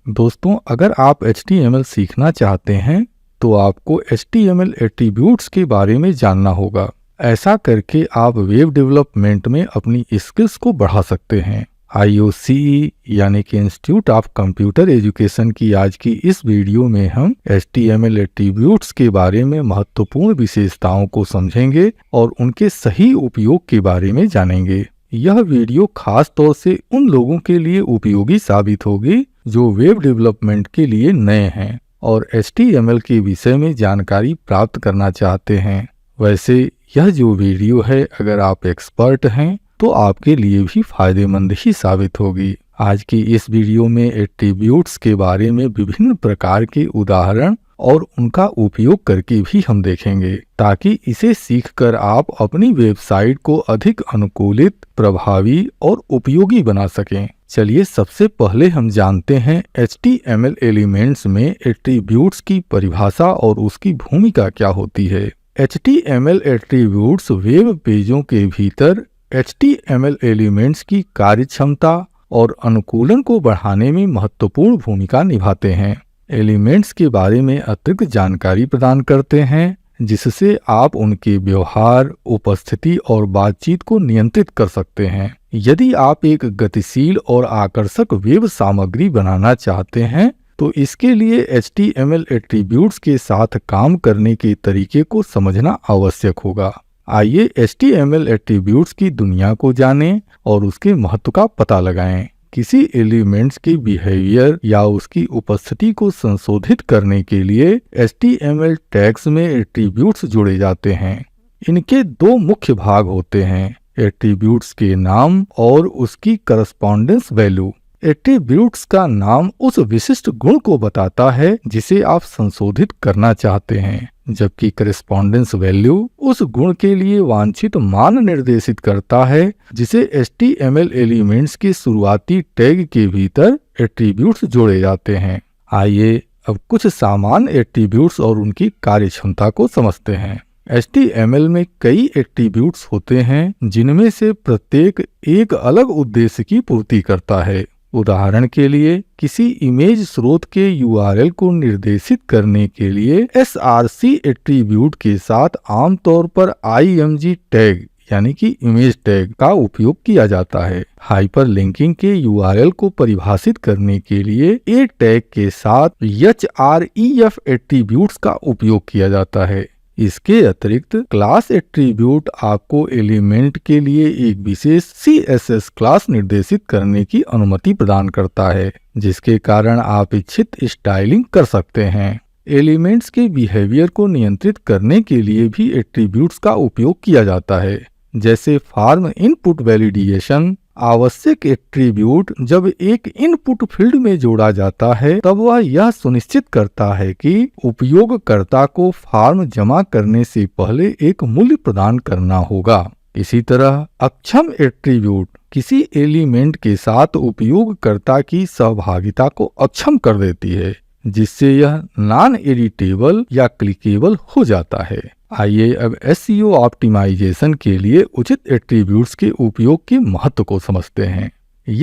दोस्तों, अगर आप HTML सीखना चाहते हैं तो आपको HTML एट्रीब्यूट्स के बारे में जानना होगा। ऐसा करके आप वेब डेवलपमेंट में अपनी स्किल्स को बढ़ा सकते हैं। IOCE यानी कि इंस्टीट्यूट ऑफ कंप्यूटर एजुकेशन की आज की इस वीडियो में हम HTML एट्रीब्यूट्स के बारे में महत्वपूर्ण विशेषताओं को समझेंगे और उनके सही उपयोग के बारे में जानेंगे। यह वीडियो खास तौर से उन लोगों के लिए उपयोगी साबित होगी जो वेब डेवलपमेंट के लिए नए हैं और HTML के विषय में जानकारी प्राप्त करना चाहते हैं। वैसे यह जो वीडियो है, अगर आप एक्सपर्ट हैं तो आपके लिए भी फायदेमंद ही साबित होगी। आज की इस वीडियो में एट्रीब्यूट्स के बारे में विभिन्न प्रकार के उदाहरण और उनका उपयोग करके भी हम देखेंगे, ताकि इसे सीखकर आप अपनी वेबसाइट को अधिक अनुकूलित, प्रभावी और उपयोगी बना सकें। चलिए सबसे पहले हम जानते हैं HTML एलिमेंट्स में एट्रीब्यूट्स की परिभाषा और उसकी भूमिका क्या होती है। HTML एट्रीब्यूट्स वेब पेजों के भीतर HTML एलिमेंट्स की कार्यक्षमता और अनुकूलन को बढ़ाने में महत्वपूर्ण भूमिका निभाते हैं। एलिमेंट्स के बारे में अतिरिक्त जानकारी प्रदान करते हैं, जिससे आप उनके व्यवहार, उपस्थिति और बातचीत को नियंत्रित कर सकते हैं। यदि आप एक गतिशील और आकर्षक वेब सामग्री बनाना चाहते हैं तो इसके लिए HTML एट्रीब्यूट्स के साथ काम करने के तरीके को समझना आवश्यक होगा। आइए HTML एट्रीब्यूट्स की दुनिया को जानें और उसके महत्व का पता लगाएं। किसी एलिमेंट्स की बिहेवियर या उसकी उपस्थिति को संशोधित करने के लिए HTML टैग्स में एट्रीब्यूट्स जोड़े जाते हैं। इनके दो मुख्य भाग होते हैं, एट्रीब्यूट्स के नाम और उसकी करस्पॉन्डेंस वैल्यू। एट्रीब्यूट्स का नाम उस विशिष्ट गुण को बताता है जिसे आप संशोधित करना चाहते हैं, जबकि करस्पॉन्डेंस वैल्यू उस गुण के लिए वांछित मान निर्देशित करता है, जिसे HTML एलिमेंट्स के शुरुआती टैग के भीतर एट्रीब्यूट्स जोड़े जाते हैं। आइए अब कुछ सामान्य एट्रीब्यूट्स और उनकी कार्यक्षमता को समझते हैं। HTML में कई एट्रीब्यूट्स होते हैं, जिनमें से प्रत्येक एक अलग उद्देश्य की पूर्ति करता है। उदाहरण के लिए, किसी इमेज स्रोत के URL को निर्देशित करने के लिए src एट्रीब्यूट के साथ आमतौर पर img टैग यानी कि इमेज टैग का उपयोग किया जाता है। हाइपरलिंकिंग के URL को परिभाषित करने के लिए a टैग के साथ href एट्रीब्यूट्स का उपयोग किया जाता है। इसके अतिरिक्त क्लास एट्रीब्यूट आपको एलिमेंट के लिए एक विशेष CSS क्लास निर्देशित करने की अनुमति प्रदान करता है, जिसके कारण आप इच्छित स्टाइलिंग कर सकते हैं। एलिमेंट्स के बिहेवियर को नियंत्रित करने के लिए भी एट्रीब्यूट्स का उपयोग किया जाता है, जैसे फॉर्म इनपुट वैलिडेशन। आवश्यक एट्रीब्यूट जब एक इनपुट फील्ड में जोड़ा जाता है, तब वह यह सुनिश्चित करता है कि उपयोगकर्ता को फॉर्म जमा करने से पहले एक मूल्य प्रदान करना होगा। इसी तरह अक्षम एट्रीब्यूट किसी एलिमेंट के साथ उपयोगकर्ता की सहभागिता को अक्षम कर देती है, जिससे यह नॉन एडिटेबल या क्लिकेबल हो जाता है। आइए अब SEO ऑप्टिमाइजेशन के लिए उचित एट्रीब्यूट्स के उपयोग के महत्व को समझते हैं।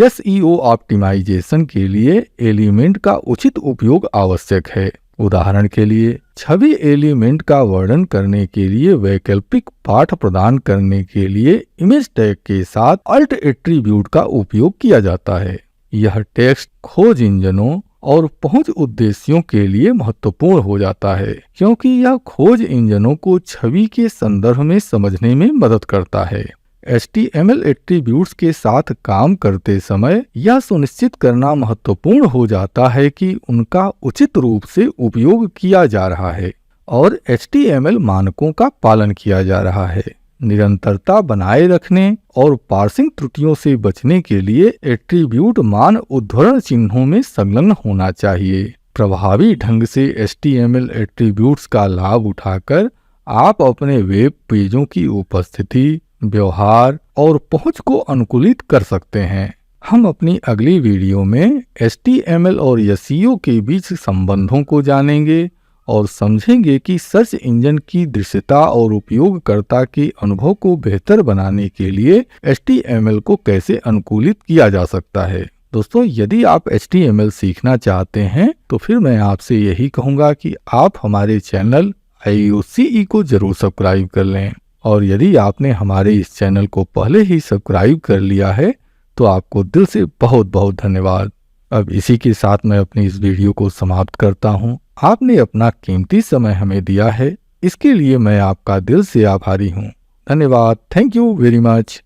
SEO ऑप्टिमाइजेशन के लिए एलिमेंट का उचित उपयोग आवश्यक है। उदाहरण के लिए, छवि एलिमेंट का वर्णन करने के लिए वैकल्पिक पाठ प्रदान करने के लिए इमेज टैग के साथ alt एट्रीब्यूट का उपयोग किया जाता है। यह टेक्स्ट खोज इंजनों और पहुंच उद्देश्यों के लिए महत्वपूर्ण हो जाता है, क्योंकि यह खोज इंजनों को छवि के संदर्भ में समझने में मदद करता है। HTML एट्रीब्यूट्स के साथ काम करते समय यह सुनिश्चित करना महत्वपूर्ण हो जाता है कि उनका उचित रूप से उपयोग किया जा रहा है और HTML मानकों का पालन किया जा रहा है। निरंतरता बनाए रखने और पार्सिंग त्रुटियों से बचने के लिए एट्रीब्यूट मान उद्धरण चिन्हों में संलग्न होना चाहिए। प्रभावी ढंग से HTML एट्रीब्यूट्स का लाभ उठाकर आप अपने वेब पेजों की उपस्थिति, व्यवहार और पहुंच को अनुकूलित कर सकते हैं। हम अपनी अगली वीडियो में HTML और SEO के बीच संबंधों को जानेंगे और समझेंगे कि सर्च इंजन की दृश्यता और उपयोगकर्ता के अनुभव को बेहतर बनाने के लिए HTML को कैसे अनुकूलित किया जा सकता है। दोस्तों, यदि आप HTML सीखना चाहते हैं तो फिर मैं आपसे यही कहूँगा कि आप हमारे चैनल IUCE को जरूर सब्सक्राइब कर लें। और यदि आपने हमारे इस चैनल को पहले ही सब्सक्राइब कर लिया है तो आपको दिल से बहुत बहुत धन्यवाद। अब इसी के साथ मैं अपनी इस वीडियो को समाप्त करता हूँ। आपने अपना कीमती समय हमें दिया है, इसके लिए मैं आपका दिल से आभारी हूँ। धन्यवाद। Thank you very much.